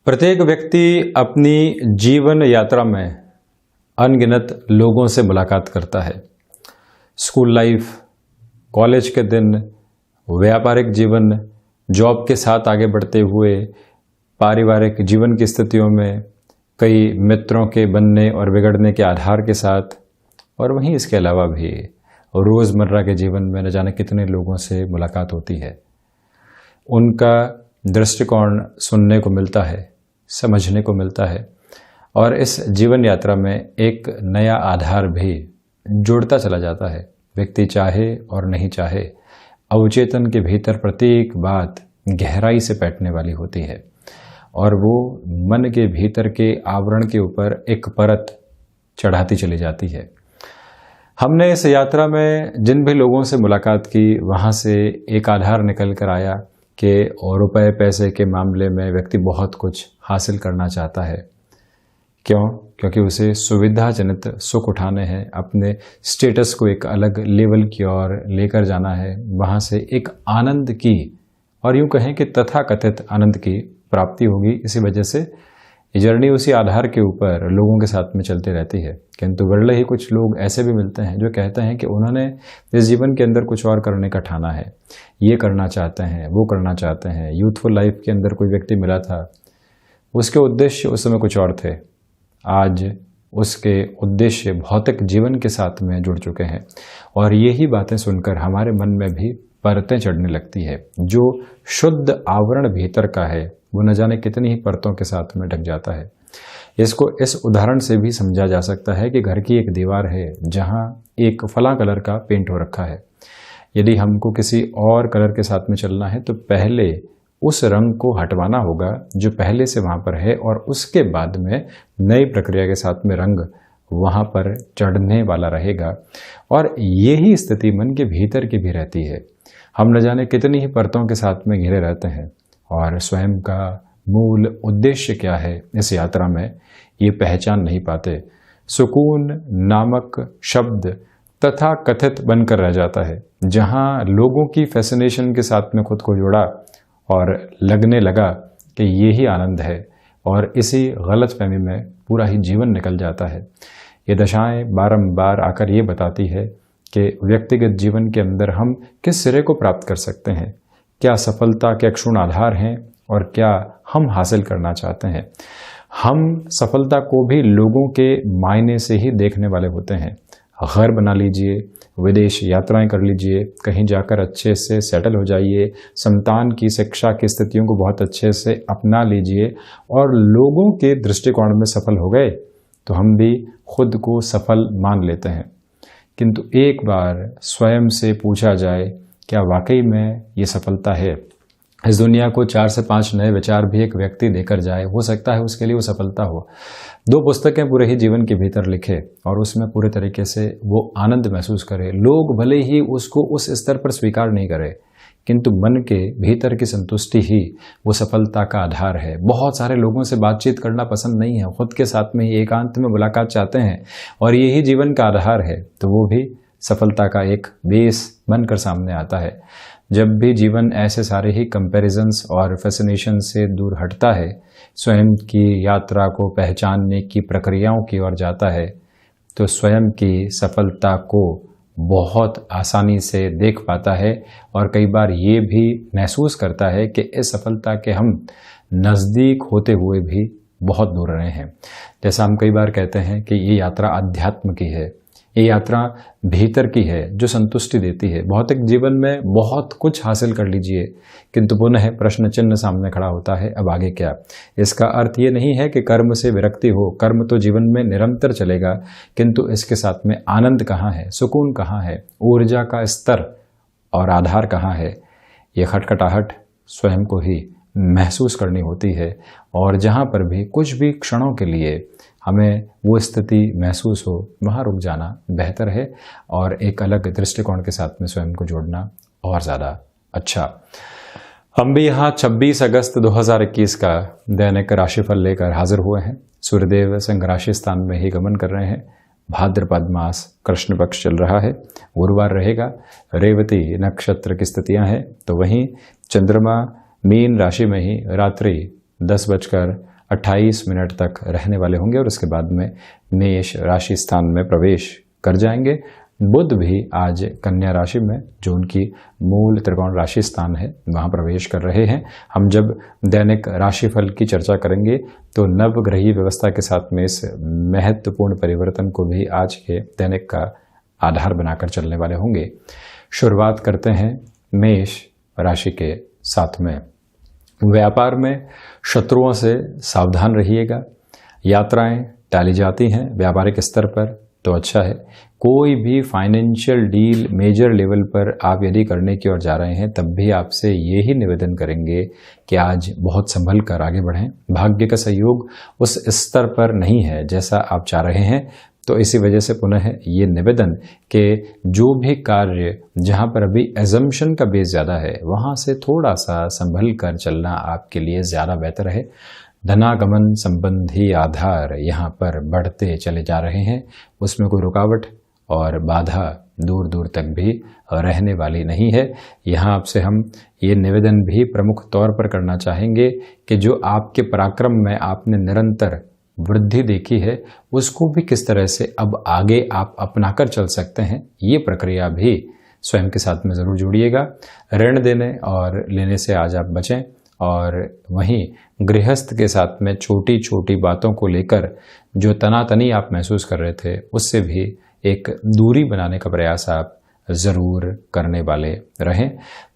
प्रत्येक व्यक्ति अपनी जीवन यात्रा में अनगिनत लोगों से मुलाकात करता है। स्कूल लाइफ, कॉलेज के दिन, व्यापारिक जीवन, जॉब के साथ आगे बढ़ते हुए, पारिवारिक जीवन की स्थितियों में, कई मित्रों के बनने और बिगड़ने के आधार के साथ, और वहीं इसके अलावा भी रोज़मर्रा के जीवन में न जाने कितने लोगों से मुलाकात होती है। उनका दृष्टिकोण सुनने को मिलता है, समझने को मिलता है, और इस जीवन यात्रा में एक नया आधार भी जुड़ता चला जाता है। व्यक्ति चाहे और नहीं चाहे, अवचेतन के भीतर प्रत्येक बात गहराई से बैठने वाली होती है और वो मन के भीतर के आवरण के ऊपर एक परत चढ़ाती चली जाती है। हमने इस यात्रा में जिन भी लोगों से मुलाकात की, वहाँ से एक आधार निकल कर आया कि रुपए पैसे के मामले में व्यक्ति बहुत कुछ हासिल करना चाहता है। क्यों? क्योंकि उसे सुविधाजनित सुख उठाने हैं, अपने स्टेटस को एक अलग लेवल की ओर लेकर जाना है, वहाँ से एक आनंद की, और यूँ कहें कि तथाकथित आनंद की प्राप्ति होगी। इसी वजह से ये जर्नी उसी आधार के ऊपर लोगों के साथ में चलती रहती है। किंतु गड़ले ही कुछ लोग ऐसे भी मिलते हैं जो कहते हैं कि उन्होंने इस जीवन के अंदर कुछ और करने का ठाना है, ये करना चाहते हैं, वो करना चाहते हैं। यूथफुल लाइफ के अंदर कोई व्यक्ति मिला था, उसके उद्देश्य उस समय कुछ और थे, आज उसके उद्देश्य भौतिक जीवन के साथ में जुड़ चुके हैं, और यही बातें सुनकर हमारे मन में भी परतें चढ़ने लगती है। जो शुद्ध आवरण भीतर का है वो न जाने कितनी ही परतों के साथ में ढक जाता है। इसको इस उदाहरण से भी समझा जा सकता है कि घर की एक दीवार है जहाँ एक फला कलर का पेंट हो रखा है। यदि हमको किसी और कलर के साथ में चलना है तो पहले उस रंग को हटवाना होगा जो पहले से वहाँ पर है, और उसके बाद में नई प्रक्रिया के साथ में रंग वहाँ पर चढ़ने वाला रहेगा। और यही स्थिति मन के भीतर की भी रहती है। हम न जाने कितनी ही परतों के साथ में घिरे रहते हैं और स्वयं का मूल उद्देश्य क्या है इस यात्रा में ये पहचान नहीं पाते। सुकून नामक शब्द तथा कथित बनकर रह जाता है, जहाँ लोगों की फैसिनेशन के साथ में खुद को जोड़ा और लगने लगा कि यही आनंद है, और इसी गलत फहमी में पूरा ही जीवन निकल जाता है। ये दशाएं बारंबार आकर ये बताती है कि व्यक्तिगत जीवन के अंदर हम किस सिरे को प्राप्त कर सकते हैं, क्या सफलता के क्षुण आधार हैं और क्या हम हासिल करना चाहते हैं। हम सफलता को भी लोगों के मायने से ही देखने वाले होते हैं। घर बना लीजिए, विदेश यात्राएं कर लीजिए, कहीं जाकर अच्छे से सेटल हो जाइए, संतान की शिक्षा की स्थितियों को बहुत अच्छे से अपना लीजिए, और लोगों के दृष्टिकोण में सफल हो गए तो हम भी खुद को सफल मान लेते हैं। किंतु एक बार स्वयं से पूछा जाए, क्या वाकई में ये सफलता है? इस दुनिया को 4 से 5 नए विचार भी एक व्यक्ति देकर जाए, हो सकता है उसके लिए वो सफलता हो। 2 पुस्तकें पूरे ही जीवन के भीतर लिखे और उसमें पूरे तरीके से वो आनंद महसूस करे। लोग भले ही उसको उस स्तर पर स्वीकार नहीं करें, किंतु मन के भीतर की संतुष्टि ही वो सफलता का आधार है। बहुत सारे लोगों से बातचीत करना पसंद नहीं है, खुद के साथ में ही एकांत में मुलाकात चाहते हैं, और यही जीवन का आधार है, तो वो भी सफलता का एक बेस बनकर सामने आता है। जब भी जीवन ऐसे सारे ही कंपैरिजंस और फैसिनेशन से दूर हटता है, स्वयं की यात्रा को पहचानने की प्रक्रियाओं की ओर जाता है, तो स्वयं की सफलता को बहुत आसानी से देख पाता है, और कई बार ये भी महसूस करता है कि इस सफलता के हम नज़दीक होते हुए भी बहुत दूर रहे हैं। जैसा हम कई बार कहते हैं कि ये यात्रा अध्यात्म की है, ये यात्रा भीतर की है जो संतुष्टि देती है। भौतिक जीवन में बहुत कुछ हासिल कर लीजिए, किंतु पुनः प्रश्न चिन्ह सामने खड़ा होता है, अब आगे क्या? इसका अर्थ ये नहीं है कि कर्म से विरक्ति हो, कर्म तो जीवन में निरंतर चलेगा, किंतु इसके साथ में आनंद कहाँ है, सुकून कहाँ है, ऊर्जा का स्तर और आधार कहाँ है? ये खटखटाहट स्वयं को ही महसूस करनी होती है, और जहाँ पर भी कुछ भी क्षणों के लिए हमें वो स्थिति महसूस हो, वहाँ रुक जाना बेहतर है, और एक अलग दृष्टिकोण के साथ में स्वयं को जोड़ना और ज़्यादा अच्छा। हम भी यहाँ 26 अगस्त 2021 का दैनिक राशिफल लेकर हाजिर हुए हैं। सूर्यदेव सिंह राशि स्थान में ही गमन कर रहे हैं। भाद्रपद मास कृष्ण पक्ष चल रहा है, गुरुवार रहेगा, रेवती नक्षत्र की स्थितियां हैं, तो वहीं चंद्रमा मीन राशि में ही रात्रि 10:08 28 मिनट तक रहने वाले होंगे और उसके बाद में मेष राशि स्थान में प्रवेश कर जाएंगे। बुध भी आज कन्या राशि में, जो उनकी मूल त्रिकोण राशि स्थान है, वहां प्रवेश कर रहे हैं। हम जब दैनिक राशिफल की चर्चा करेंगे तो नवग्रही व्यवस्था के साथ में इस महत्वपूर्ण परिवर्तन को भी आज के दैनिक का आधार बनाकर चलने वाले होंगे। शुरुआत करते हैं मेष राशि के साथ में। व्यापार में शत्रुओं से सावधान रहिएगा। यात्राएं टाली जाती हैं व्यापारिक स्तर पर तो अच्छा है। कोई भी फाइनेंशियल डील मेजर लेवल पर आप यदि करने की ओर जा रहे हैं तब भी आपसे यही निवेदन करेंगे कि आज बहुत संभल कर आगे बढ़ें। भाग्य का सहयोग उस स्तर पर नहीं है जैसा आप चाह रहे हैं, तो इसी वजह से पुनः ये निवेदन कि जो भी कार्य जहां पर अभी एजम्पशन का बेस ज़्यादा है वहां से थोड़ा सा संभल कर चलना आपके लिए ज़्यादा बेहतर है। धनागमन संबंधी आधार यहाँ पर बढ़ते चले जा रहे हैं, उसमें कोई रुकावट और बाधा दूर दूर तक भी रहने वाली नहीं है। यहाँ आपसे हम ये निवेदन भी प्रमुख तौर पर करना चाहेंगे कि जो आपके पराक्रम में आपने निरंतर वृद्धि देखी है उसको भी किस तरह से अब आगे आप अपनाकर चल सकते हैं, ये प्रक्रिया भी स्वयं के साथ में ज़रूर जोड़िएगा। ऋण देने और लेने से आज आप बचें और वहीं गृहस्थ के साथ में छोटी छोटी बातों को लेकर जो तनातनी आप महसूस कर रहे थे उससे भी एक दूरी बनाने का प्रयास आप ज़रूर करने वाले रहें।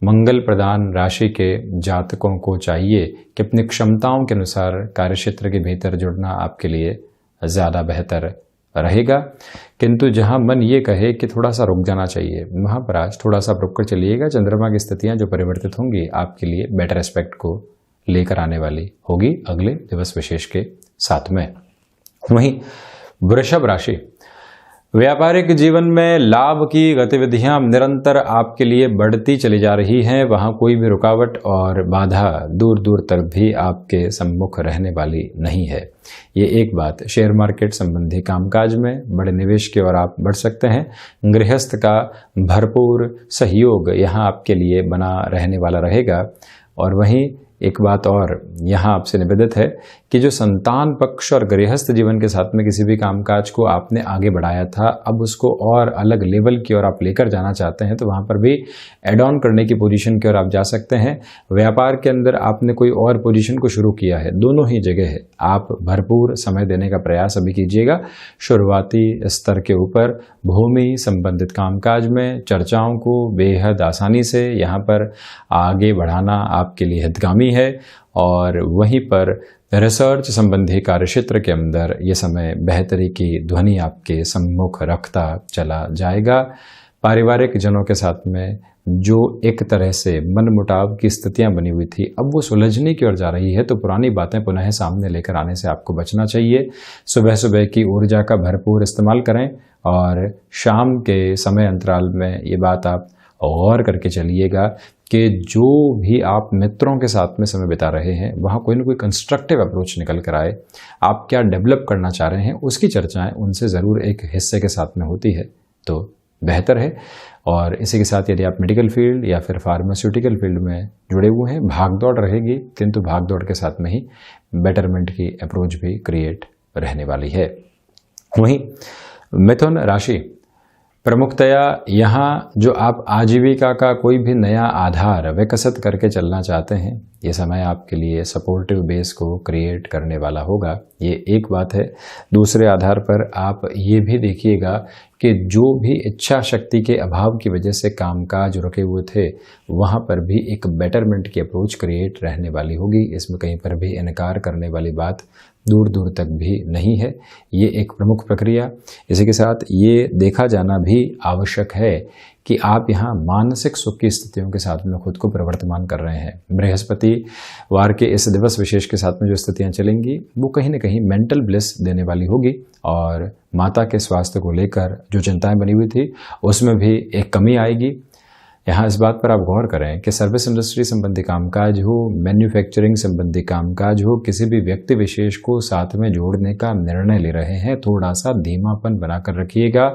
मंगल प्रदान राशि के जातकों को चाहिए कि अपनी क्षमताओं के अनुसार कार्यक्षेत्र के भीतर जुड़ना आपके लिए ज़्यादा बेहतर रहेगा, किंतु जहां मन ये कहे कि थोड़ा सा रुक जाना चाहिए वहां पर आज थोड़ा सा रुक कर चलिएगा। चंद्रमा की स्थितियां जो परिवर्तित होंगी आपके लिए बेटर एस्पेक्ट को लेकर आने वाली होगी अगले दिवस विशेष के साथ में। वहीं वृषभ राशि, व्यापारिक जीवन में लाभ की गतिविधियां निरंतर आपके लिए बढ़ती चली जा रही हैं। वहां कोई भी रुकावट और बाधा दूर दूर तक भी आपके सम्मुख रहने वाली नहीं है। ये एक बात। शेयर मार्केट संबंधी कामकाज में बड़े निवेश की ओर आप बढ़ सकते हैं। गृहस्थ का भरपूर सहयोग यहाँ आपके लिए बना रहने वाला रहेगा। और वहीं एक बात और यहाँ आपसे निवेदित है कि जो संतान पक्ष और गृहस्थ जीवन के साथ में किसी भी कामकाज को आपने आगे बढ़ाया था, अब उसको और अलग लेवल की ओर आप लेकर जाना चाहते हैं, तो वहाँ पर भी एड ऑन करने की पोजीशन की ओर आप जा सकते हैं। व्यापार के अंदर आपने कोई और पोजीशन को शुरू किया है, दोनों ही जगह है, आप भरपूर समय देने का प्रयास अभी कीजिएगा। शुरुआती स्तर के ऊपर भूमि संबंधित कामकाज में चर्चाओं को बेहद आसानी से यहाँ पर आगे बढ़ाना आपके लिए हितगामी है। और वहीं पर रिसर्च संबंधी कार्यक्षेत्र के अंदर ये समय बेहतरी की ध्वनि आपके सम्मुख रखता चला जाएगा। पारिवारिक जनों के साथ में जो एक तरह से मनमुटाव की स्थितियां बनी हुई थी, अब वो सुलझने की ओर जा रही है, तो पुरानी बातें पुनः सामने लेकर आने से आपको बचना चाहिए। सुबह सुबह की ऊर्जा का भरपूर इस्तेमाल करें और शाम के समय अंतराल में ये बात आप गौर करके चलिएगा कि जो भी आप मित्रों के साथ में समय बिता रहे हैं वहाँ कोई ना कोई कंस्ट्रक्टिव अप्रोच निकल कर आए। आप क्या डेवलप करना चाह रहे हैं उसकी चर्चाएं उनसे ज़रूर एक हिस्से के साथ में होती है तो बेहतर है। और इसी के साथ यदि आप मेडिकल फील्ड या फिर फार्मास्यूटिकल फील्ड में जुड़े हुए हैं, भागदौड़ रहेगी, किंतु भागदौड़ के साथ में ही बेटरमेंट की अप्रोच भी क्रिएट रहने वाली है। वहीं मिथुन राशि, प्रमुखतया यहाँ जो आप आजीविका का कोई भी नया आधार विकसित करके चलना चाहते हैं, ये समय आपके लिए सपोर्टिव बेस को क्रिएट करने वाला होगा, ये एक बात है। दूसरे आधार पर आप ये भी देखिएगा कि जो भी इच्छा शक्ति के अभाव की वजह से कामकाज रुके हुए थे वहाँ पर भी एक बेटरमेंट की अप्रोच क्रिएट रहने वाली होगी। इसमें कहीं पर भी इनकार करने वाली बात दूर दूर तक भी नहीं है, ये एक प्रमुख प्रक्रिया। इसी के साथ ये देखा जाना भी आवश्यक है कि आप यहाँ मानसिक सुख की स्थितियों के साथ में खुद को प्रवर्तमान कर रहे हैं। बृहस्पति वार के इस दिवस विशेष के साथ में जो स्थितियाँ चलेंगी वो कहीं ना कहीं मेंटल ब्लिस देने वाली होगी और माता के स्वास्थ्य को लेकर जो चिंताएं बनी हुई थी उसमें भी एक कमी आएगी। यहाँ इस बात पर आप गौर करें कि सर्विस इंडस्ट्री संबंधी कामकाज हो, मैन्युफैक्चरिंग संबंधी कामकाज हो, किसी भी व्यक्ति विशेष को साथ में जोड़ने का निर्णय ले रहे हैं, थोड़ा सा धीमापन बनाकर रखिएगा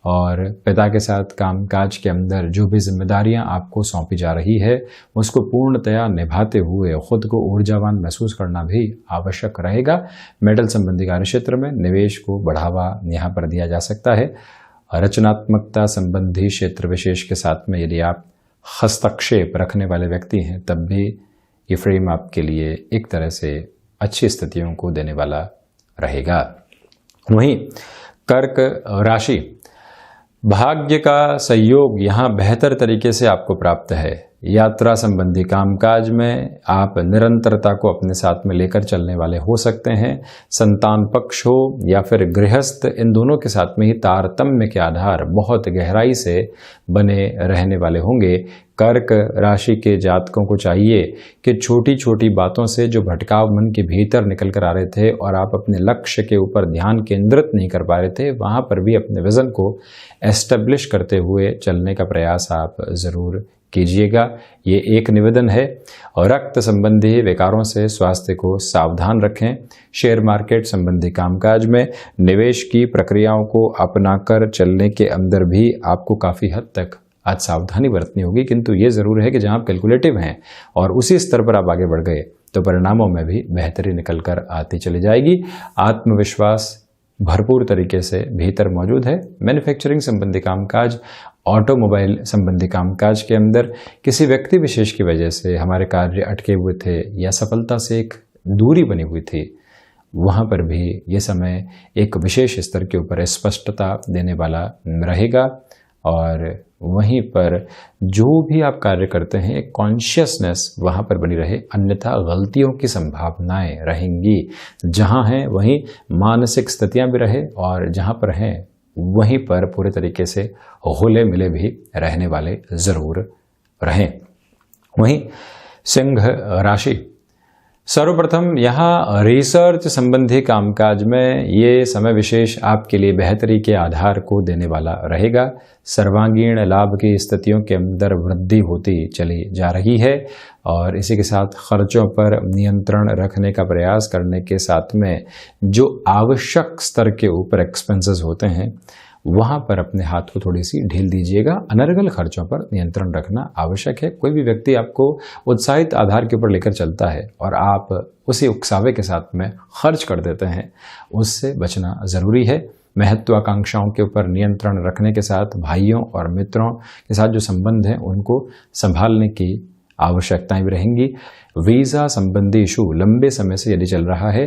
और पिता के साथ कामकाज के अंदर जो भी जिम्मेदारियां आपको सौंपी जा रही है उसको पूर्णतया निभाते हुए खुद को ऊर्जावान महसूस करना भी आवश्यक रहेगा। मेडल संबंधी कार्यक्षेत्र में निवेश को बढ़ावा यहाँ पर दिया जा सकता है। रचनात्मकता संबंधी क्षेत्र विशेष के साथ में यदि आप हस्तक्षेप रखने वाले व्यक्ति हैं तब भी ये फ्रेम आपके लिए एक तरह से अच्छी स्थितियों को देने वाला रहेगा। वहीं कर्क राशि, भाग्य का सहयोग यहाँ बेहतर तरीके से आपको प्राप्त है। यात्रा संबंधी कामकाज में आप निरंतरता को अपने साथ में लेकर चलने वाले हो सकते हैं। संतान पक्ष हो या फिर गृहस्थ, इन दोनों के साथ में ही तारतम्य के आधार बहुत गहराई से बने रहने वाले होंगे। कर्क राशि के जातकों को चाहिए कि छोटी छोटी बातों से जो भटकाव मन के भीतर निकल कर आ रहे थे और आप अपने लक्ष्य के ऊपर ध्यान केंद्रित नहीं कर पा रहे थे, वहां पर भी अपने विजन को एस्टेब्लिश करते हुए चलने का प्रयास आप जरूर कीजिएगा, ये एक निवेदन है। और रक्त संबंधी विकारों से स्वास्थ्य को सावधान रखें। शेयर मार्केट संबंधी कामकाज में निवेश की प्रक्रियाओं को अपनाकर चलने के अंदर भी आपको काफ़ी हद तक आज सावधानी बरतनी होगी, किंतु ये ज़रूर है कि जहाँ आप कैलकुलेटिव हैं और उसी स्तर पर आप आगे बढ़ गए तो परिणामों में भी बेहतरी निकल कर आती चली जाएगी। आत्मविश्वास भरपूर तरीके से भीतर मौजूद है। मैन्युफैक्चरिंग संबंधी कामकाज, ऑटोमोबाइल संबंधी कामकाज के अंदर किसी व्यक्ति विशेष की वजह से हमारे कार्य अटके हुए थे या सफलता से एक दूरी बनी हुई थी, वहाँ पर भी ये समय एक विशेष स्तर के ऊपर स्पष्टता देने वाला रहेगा। और वहीं पर जो भी आप कार्य करते हैं एक कॉन्शियसनेस वहाँ पर बनी रहे, अन्यथा गलतियों की संभावनाएं रहेंगी। जहाँ हैं वहीं मानसिक स्थितियाँ भी रहे और जहाँ पर हैं वहीं पर पूरे तरीके से होले मिले भी रहने वाले ज़रूर रहें। वहीं सिंह राशि, सर्वप्रथम यहाँ रिसर्च संबंधी कामकाज में ये समय विशेष आपके लिए बेहतरी के आधार को देने वाला रहेगा। सर्वांगीण लाभ की स्थितियों के अंदर वृद्धि होती चली जा रही है और इसी के साथ खर्चों पर नियंत्रण रखने का प्रयास करने के साथ में जो आवश्यक स्तर के ऊपर एक्सपेंसेस होते हैं वहाँ पर अपने हाथ को थोड़ी सी ढील दीजिएगा। अनर्गल खर्चों पर नियंत्रण रखना आवश्यक है। कोई भी व्यक्ति आपको उत्साहित आधार के ऊपर लेकर चलता है और आप उसी उकसावे के साथ में खर्च कर देते हैं, उससे बचना ज़रूरी है। महत्वाकांक्षाओं के ऊपर नियंत्रण रखने के साथ भाइयों और मित्रों के साथ जो संबंध हैं उनको संभालने की आवश्यकताएं भी रहेंगी। वीज़ा संबंधी इशू लंबे समय से यदि चल रहा है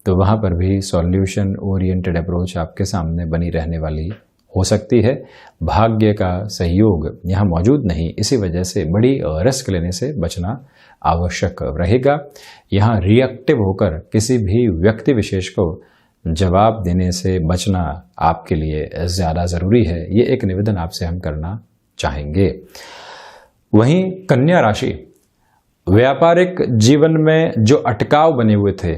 तो वहाँ पर भी सॉल्यूशन ओरिएंटेड अप्रोच आपके सामने बनी रहने वाली हो सकती है। भाग्य का सहयोग यहाँ मौजूद नहीं, इसी वजह से बड़ी रिस्क लेने से बचना आवश्यक रहेगा। यहाँ रिएक्टिव होकर किसी भी व्यक्ति विशेष को जवाब देने से बचना आपके लिए ज़्यादा ज़रूरी है। ये एक निवेदन आपसे हम करना चाहेंगे। वहीं कन्या राशि, व्यापारिक जीवन में जो अटकाव बने हुए थे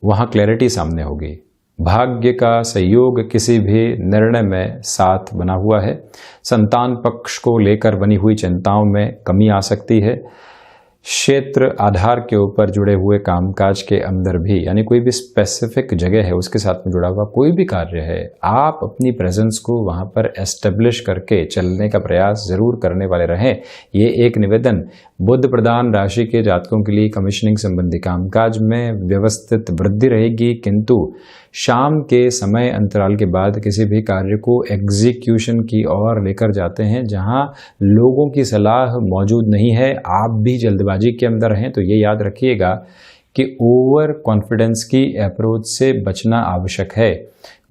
वहाँ क्लैरिटी सामने होगी। भाग्य का सहयोग किसी भी निर्णय में साथ बना हुआ है। संतान पक्ष को लेकर बनी हुई चिंताओं में कमी आ सकती है। क्षेत्र आधार के ऊपर जुड़े हुए कामकाज के अंदर भी, यानी कोई भी स्पेसिफिक जगह है उसके साथ में जुड़ा हुआ कोई भी कार्य है, आप अपनी प्रेजेंस को वहाँ पर एस्टेब्लिश करके चलने का प्रयास जरूर करने वाले रहें। ये एक निवेदन बुध प्रधान राशि के जातकों के लिए कमीशनिंग संबंधी कामकाज में व्यवस्थित वृद्धि रहेगी, किंतु शाम के समय अंतराल के बाद किसी भी कार्य को एग्जीक्यूशन की ओर लेकर जाते हैं जहां लोगों की सलाह मौजूद नहीं है, आप भी जल्दबाजी के अंदर हैं, तो ये याद रखिएगा कि ओवर कॉन्फिडेंस की अप्रोच से बचना आवश्यक है।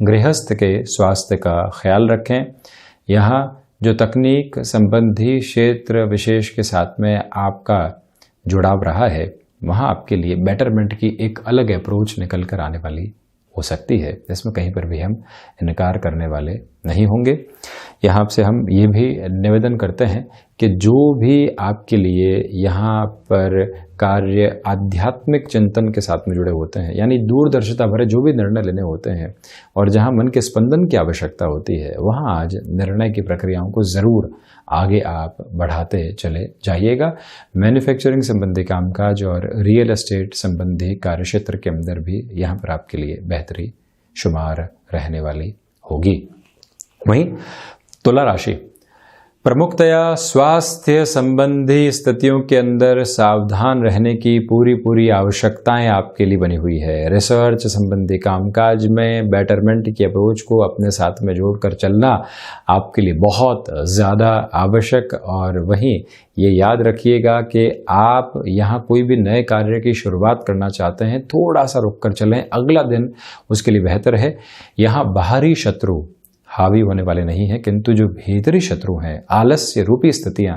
गृहस्थ के स्वास्थ्य का ख्याल रखें। यहाँ जो तकनीक संबंधी क्षेत्र विशेष के साथ में आपका जुड़ाव रहा है वहाँ आपके लिए बेटरमेंट की एक अलग अप्रोच निकल कर आने वाली हो सकती है, इसमें कहीं पर भी हम इनकार करने वाले नहीं होंगे। यहाँ से हम ये भी निवेदन करते हैं कि जो भी आपके लिए यहाँ पर कार्य आध्यात्मिक चिंतन के साथ में जुड़े होते हैं, यानी दूरदर्शिता भरे जो भी निर्णय लेने होते हैं और जहाँ मन के स्पंदन की आवश्यकता होती है, वहाँ आज निर्णय की प्रक्रियाओं को ज़रूर आगे आप बढ़ाते चले जाइएगा। मैन्युफैक्चरिंग संबंधी कामकाज और रियल एस्टेट संबंधी कार्यक्षेत्र के अंदर भी यहाँ पर आपके लिए बेहतरी शुमार रहने वाली होगी। वहीं तुला राशि, प्रमुखतया स्वास्थ्य संबंधी स्थितियों के अंदर सावधान रहने की पूरी आवश्यकताएं आपके लिए बनी हुई है। रिसर्च संबंधी कामकाज में बेटरमेंट की अप्रोच को अपने साथ में जोड़कर चलना आपके लिए बहुत ज़्यादा आवश्यक। और वहीं ये याद रखिएगा कि आप यहाँ कोई भी नए कार्य की शुरुआत करना चाहते हैं, थोड़ा सा रुक कर चलें, अगला दिन उसके लिए बेहतर है। यहाँ बाहरी शत्रु हावी होने वाले नहीं हैं, किंतु जो भीतरी शत्रु हैं, आलस्य रूपी स्थितियां,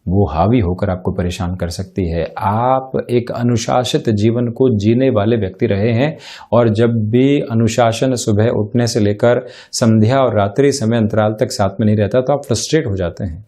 वो हावी होकर आपको परेशान कर सकती है। आप एक अनुशासित जीवन को जीने वाले व्यक्ति रहे हैं और जब भी अनुशासन सुबह उठने से लेकर संध्या और रात्रि समय अंतराल तक साथ में नहीं रहता तो आप फ्रस्ट्रेट हो जाते हैं।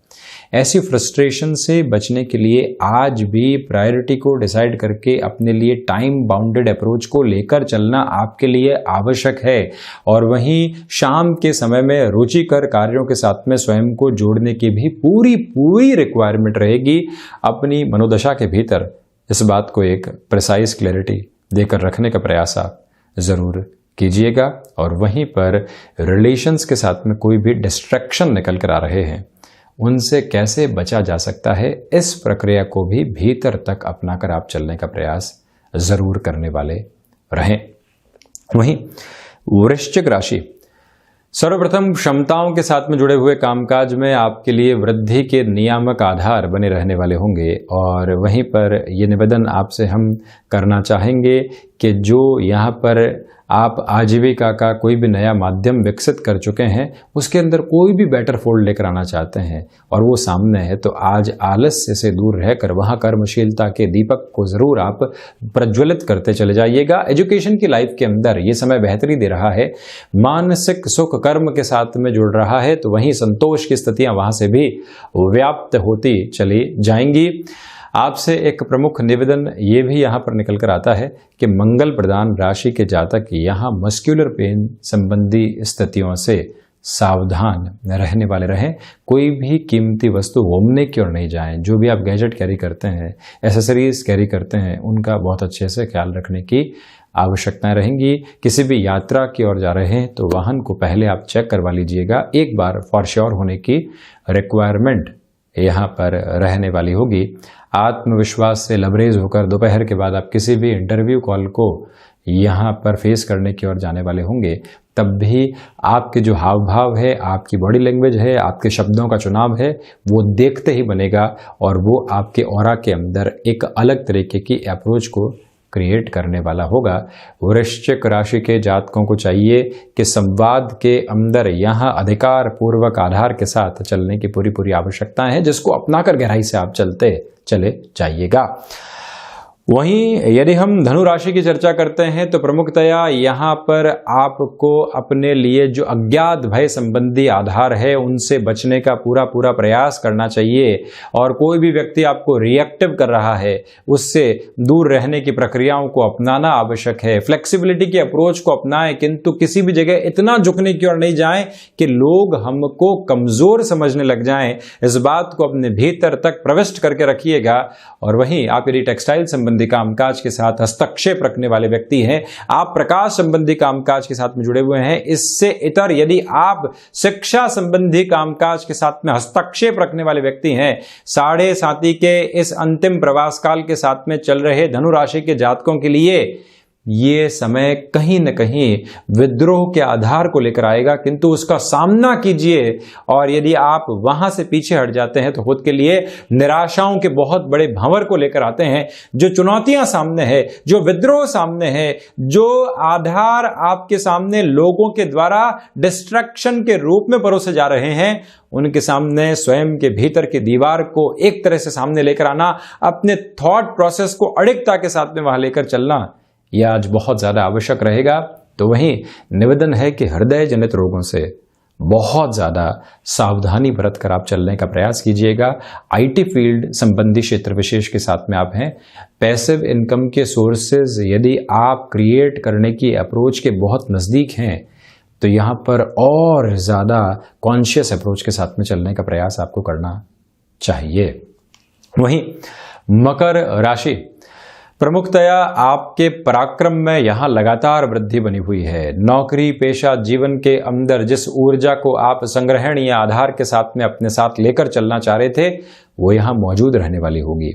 ऐसी फ्रस्ट्रेशन से बचने के लिए आज भी प्रायोरिटी को डिसाइड करके अपने लिए टाइम बाउंडेड अप्रोच को लेकर चलना आपके लिए आवश्यक है। और वहीं शाम के समय में रुचिकर कार्यों के साथ में स्वयं को जोड़ने की भी पूरी रिक्वायरमेंट रहेगी। अपनी मनोदशा के भीतर इस बात को एक प्रिसाइज क्लैरिटी देकर रखने का प्रयास आप जरूर कीजिएगा। और वहीं पर रिलेशंस के साथ में कोई भी डिस्ट्रैक्शन निकल कर आ रहे हैं, उनसे कैसे बचा जा सकता है, इस प्रक्रिया को भी भीतर तक अपनाकर आप चलने का प्रयास जरूर करने वाले रहें। वहीं वृश्चिक राशि, सर्वप्रथम क्षमताओं के साथ में जुड़े हुए कामकाज में आपके लिए वृद्धि के नियामक आधार बने रहने वाले होंगे। और वहीं पर ये निवेदन आपसे हम करना चाहेंगे कि जो यहाँ पर आप आजीविका का कोई भी नया माध्यम विकसित कर चुके हैं, उसके अंदर कोई भी बेटर फोल्ड लेकर आना चाहते हैं और वो सामने है, तो आज आलस्य से दूर रहकर वहाँ कर्मशीलता के दीपक को ज़रूर आप प्रज्वलित करते चले जाइएगा। एजुकेशन की लाइफ के अंदर ये समय बेहतरी दे रहा है, मानसिक सुख कर्म के साथ में जुड़ रहा है, तो वहीं संतोष की स्थितियाँ वहाँ से भी व्याप्त होती चली जाएंगी। आपसे एक प्रमुख निवेदन ये भी यहाँ पर निकल कर आता है कि मंगल प्रदान राशि के जातक यहाँ मस्कुलर पेन संबंधी स्थितियों से सावधान रहने वाले रहें। कोई भी कीमती वस्तु घूमने की ओर नहीं जाएं। जो भी आप गैजेट कैरी करते हैं, एसेसरीज कैरी करते हैं, उनका बहुत अच्छे से ख्याल रखने की आवश्यकताएं रहेंगी। किसी भी यात्रा की ओर जा रहे हैं तो वाहन को पहले आप चेक करवा लीजिएगा, एक बार फॉर श्योर होने की रिक्वायरमेंट यहाँ पर रहने वाली होगी। आत्मविश्वास से लबरेज होकर दोपहर के बाद आप किसी भी इंटरव्यू कॉल को यहाँ पर फेस करने की ओर जाने वाले होंगे। तब भी आपके जो हाव भाव है, आपकी बॉडी लैंग्वेज है, आपके शब्दों का चुनाव है, वो देखते ही बनेगा और वो आपके ऑरा के अंदर एक अलग तरीके की अप्रोच को क्रिएट करने वाला होगा। वृश्चिक राशि के जातकों को चाहिए कि संवाद के अंदर यहाँ अधिकार पूर्वक आधार के साथ चलने की पूरी आवश्यकता है, जिसको अपनाकर गहराई से आप चलते चले जाइएगा। वहीं यदि हम धनु राशि की चर्चा करते हैं तो प्रमुखतया यहाँ पर आपको अपने लिए जो अज्ञात भय संबंधी आधार है उनसे बचने का पूरा प्रयास करना चाहिए। और कोई भी व्यक्ति आपको रिएक्टिव कर रहा है, उससे दूर रहने की प्रक्रियाओं को अपनाना आवश्यक है। फ्लेक्सिबिलिटी की अप्रोच को अपनाएं, किंतु किसी भी जगह इतना झुकने की ओर नहीं जाएं कि लोग हमको कमजोर समझने लग जाएं। इस बात को अपने भीतर तक प्रविष्ट करके रखिएगा। और वहीं आप यदि टेक्सटाइल संबंधी कामकाज के साथ हस्तक्षेप रखने वाले व्यक्ति हैं, आप प्रकाश संबंधी कामकाज के साथ में जुड़े हुए हैं, इससे इतर यदि आप शिक्षा संबंधी कामकाज के साथ में हस्तक्षेप रखने वाले व्यक्ति हैं, साढ़े साथी के इस अंतिम प्रवास काल के साथ में चल रहे धनु राशि के जातकों के लिए ये समय कहीं न कहीं विद्रोह के आधार को लेकर आएगा, किंतु उसका सामना कीजिए। और यदि आप वहां से पीछे हट जाते हैं तो खुद के लिए निराशाओं के बहुत बड़े भंवर को लेकर आते हैं। जो चुनौतियां सामने है, जो विद्रोह सामने है, जो आधार आपके सामने लोगों के द्वारा डिस्ट्रैक्शन के रूप में परोसे जा रहे हैं, उनके सामने स्वयं के भीतर की दीवार को एक तरह से सामने लेकर आना, अपने थॉट प्रोसेस को अडिगता के साथ में वहां लेकर चलना, यह आज बहुत ज्यादा आवश्यक रहेगा। तो वहीं निवेदन है कि हृदय जनित रोगों से बहुत ज़्यादा सावधानी बरत कर आप चलने का प्रयास कीजिएगा। आईटी फील्ड संबंधी क्षेत्र विशेष के साथ में आप हैं। पैसिव इनकम के सोर्सेज यदि आप क्रिएट करने की अप्रोच के बहुत नज़दीक हैं तो यहाँ पर और ज़्यादा कॉन्शियस अप्रोच के साथ में चलने का प्रयास आपको करना चाहिए। वहीं मकर राशि, प्रमुखतया आपके पराक्रम में यहां लगातार वृद्धि बनी हुई है। नौकरी पेशा जीवन के अंदर जिस ऊर्जा को आप संग्रहण या आधार के साथ में अपने साथ लेकर चलना चाह रहे थे वो यहां मौजूद रहने वाली होगी।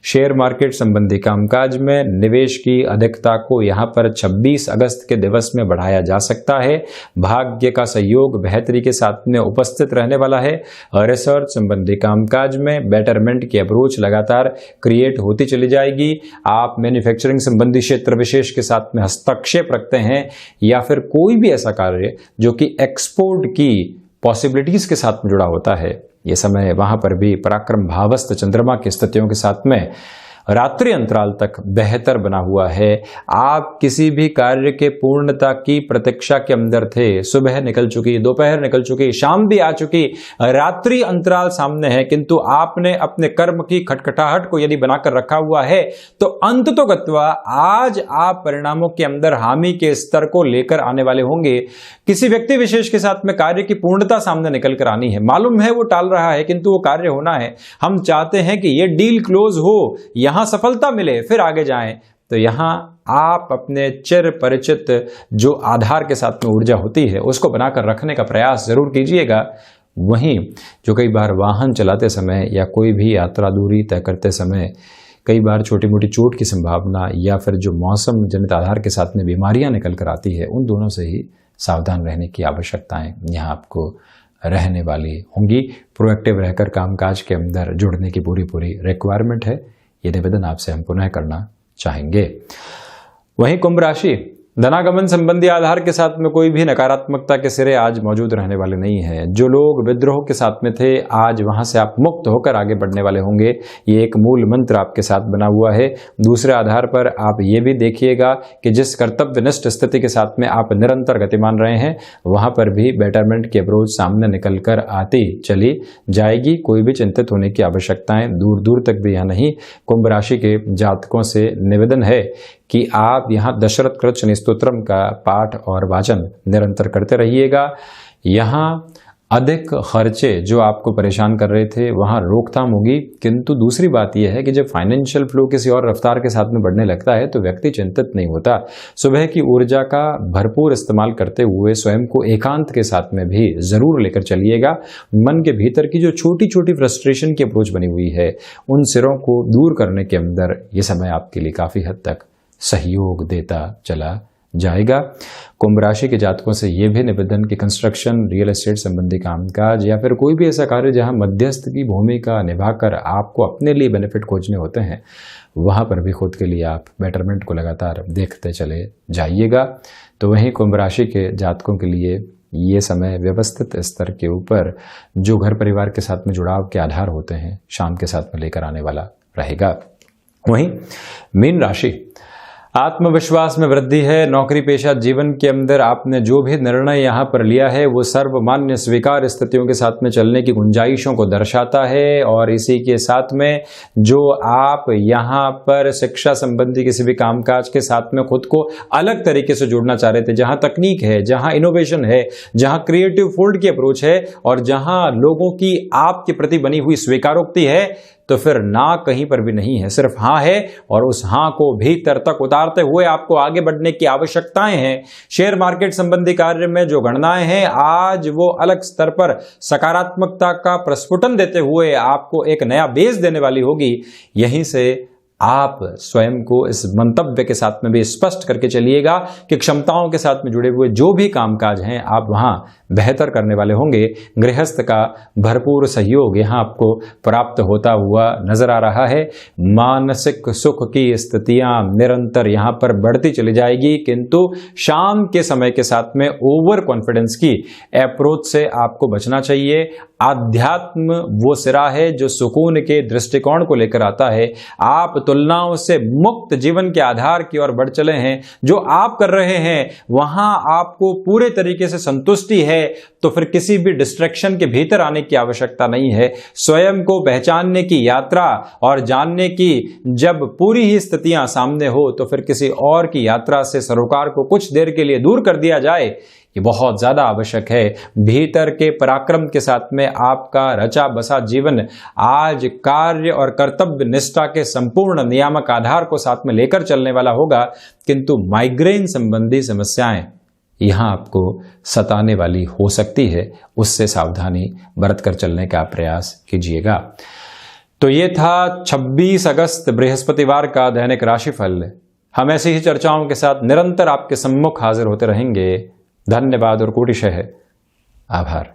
शेयर मार्केट संबंधी कामकाज में निवेश की अधिकता को यहां पर 26 अगस्त के दिवस में बढ़ाया जा सकता है। भाग्य का सहयोग बेहतरी के साथ में उपस्थित रहने वाला है। रिसर्च संबंधी कामकाज में बेटरमेंट की अप्रोच लगातार क्रिएट होती चली जाएगी। आप मैन्युफैक्चरिंग संबंधी क्षेत्र विशेष के साथ में हस्तक्षेप रखते हैं या फिर कोई भी ऐसा कार्य जो कि एक्सपोर्ट की पॉसिबिलिटीज के साथ में जुड़ा होता है, ये समय वहां पर भी पराक्रम भावस्थ चंद्रमा की स्थितियों के साथ में रात्रि अंतराल तक बेहतर बना हुआ है। आप किसी भी कार्य के पूर्णता की प्रतीक्षा के अंदर थे। सुबह निकल चुकी, दोपहर निकल चुकी, शाम भी आ चुकी, रात्रि अंतराल सामने है, किंतु आपने अपने कर्म की खटखटाहट को यदि बनाकर रखा हुआ है तो अंत तो गत्वा आज आप परिणामों के अंदर हामी के स्तर को लेकर आने वाले होंगे। किसी व्यक्ति विशेष के साथ में कार्य की पूर्णता सामने निकल कर आनी है। मालूम है वो टाल रहा है किंतु वो कार्य होना है। हम चाहते हैं कि ये डील क्लोज हो, यहां सफलता मिले, फिर आगे जाएं। तो यहां आप अपने चिर परिचित जो आधार के साथ में ऊर्जा होती है उसको बनाकर रखने का प्रयास जरूर कीजिएगा। वहीं जो कई बार वाहन चलाते समय या कोई भी यात्रा दूरी तय करते समय कई बार छोटी मोटी चोट की संभावना या फिर जो मौसम जनित आधार के साथ में बीमारियां निकल कर आती है, उन दोनों से ही सावधान रहने की आवश्यकताएं यहाँ आपको रहने वाली होंगी। प्रोएक्टिव रहकर कामकाज के अंदर जुड़ने की पूरी रिक्वायरमेंट है। ये निवेदन आपसे हम पुनः करना चाहेंगे। वहीं कुंभ राशि, धनागमन संबंधी आधार के साथ में कोई भी नकारात्मकता के सिरे आज मौजूद रहने वाले नहीं है। जो लोग विद्रोह के साथ में थे आज वहां से आप मुक्त होकर आगे बढ़ने वाले होंगे। ये एक मूल मंत्र आपके साथ बना हुआ है। दूसरे आधार पर आप ये भी देखिएगा कि जिस कर्तव्यनिष्ठ स्थिति के साथ में आप निरंतर गतिमान रहे हैं वहां पर भी बेटरमेंट की अप्रोच सामने निकल कर आती चली जाएगी। कोई भी चिंतित होने की आवश्यकताएं दूर दूर तक भी यहाँ नहीं। कुंभ राशि के जातकों से निवेदन है कि आप यहाँ दशरथ कृत शनि स्तोत्रम का पाठ और वाचन निरंतर करते रहिएगा। यहाँ अधिक खर्चे जो आपको परेशान कर रहे थे वहाँ रोकथाम होगी। किंतु दूसरी बात यह है कि जब फाइनेंशियल फ्लो किसी और रफ्तार के साथ में बढ़ने लगता है तो व्यक्ति चिंतित नहीं होता। सुबह की ऊर्जा का भरपूर इस्तेमाल करते हुए स्वयं को एकांत के साथ में भी जरूर लेकर चलिएगा। मन के भीतर की जो छोटी छोटी फ्रस्ट्रेशन की अप्रोच बनी हुई है उन सिरों को दूर करने के अंदर ये समय आपके लिए काफी हद तक सहयोग देता चला जाएगा। कुंभ राशि के जातकों से यह भी निवेदन कि कंस्ट्रक्शन, रियल एस्टेट संबंधी कामकाज या फिर कोई भी ऐसा कार्य जहां मध्यस्थ की भूमिका निभाकर आपको अपने लिए बेनिफिट खोजने होते हैं वहां पर भी खुद के लिए आप बेटरमेंट को लगातार देखते चले जाइएगा। तो वहीं कुंभ राशि के जातकों के लिए ये समय व्यवस्थित स्तर के ऊपर जो घर परिवार के साथ में जुड़ाव के आधार होते हैं शाम के साथ में लेकर आने वाला रहेगा। वहीं मीन राशि, आत्मविश्वास में वृद्धि है। नौकरी पेशा जीवन के अंदर आपने जो भी निर्णय यहाँ पर लिया है वो सर्वमान्य स्वीकार स्थितियों के साथ में चलने की गुंजाइशों को दर्शाता है। और इसी के साथ में जो आप यहाँ पर शिक्षा संबंधी किसी भी कामकाज के साथ में खुद को अलग तरीके से जोड़ना चाह रहे थे, जहाँ तकनीक है, जहाँ इनोवेशन है, जहाँ क्रिएटिव फील्ड की अप्रोच है और जहाँ लोगों की आपके प्रति बनी हुई स्वीकारोक्ति है, तो फिर ना कहीं पर भी नहीं है, सिर्फ हाँ है। और उस हाँ को भीतर तक उतारते हुए आपको आगे बढ़ने की आवश्यकताएं हैं। शेयर मार्केट संबंधी कार्य में जो गणनाएं हैं आज वो अलग स्तर पर सकारात्मकता का प्रस्फुटन देते हुए आपको एक नया बेस देने वाली होगी। यहीं से आप स्वयं को इस मंतव्य के साथ में भी स्पष्ट करके चलिएगा कि क्षमताओं के साथ में जुड़े हुए जो भी कामकाज हैं आप वहां बेहतर करने वाले होंगे। गृहस्थ का भरपूर सहयोग यहां आपको प्राप्त होता हुआ नजर आ रहा है। मानसिक सुख की स्थितियां निरंतर यहां पर बढ़ती चली जाएगी, किंतु शाम के समय के साथ में ओवर कॉन्फिडेंस की अप्रोच से आपको बचना चाहिए। आध्यात्म वो सिरा है जो सुकून के दृष्टिकोण को लेकर आता है। आप तुलनाओं से मुक्त जीवन के आधार की ओर बढ़ चले हैं। जो आप कर रहे हैं वहां आपको पूरे तरीके से संतुष्टि है, तो फिर किसी भी डिस्ट्रैक्शन के भीतर आने की आवश्यकता नहीं है। स्वयं को पहचानने की यात्रा और जानने की जब पूरी ही स्थितियां सामने हो, तो फिर किसी और की यात्रा से सरोकार को कुछ देर के लिए दूर कर दिया जाए, ये बहुत ज्यादा आवश्यक है। भीतर के पराक्रम के साथ में आपका रचा बसा जीवन आज कार्य और कर्तव्य निष्ठा के संपूर्ण नियामक आधार को साथ में लेकर चलने वाला होगा, किंतु माइग्रेन संबंधी समस्याएं यहां आपको सताने वाली हो सकती है। उससे सावधानी बरतकर चलने का प्रयास कीजिएगा। तो ये था 26 अगस्त बृहस्पतिवार का दैनिक राशिफल। हम ऐसी ही चर्चाओं के साथ निरंतर आपके सम्मुख हाजिर होते रहेंगे। धन्यवाद और कोटिशः आभार।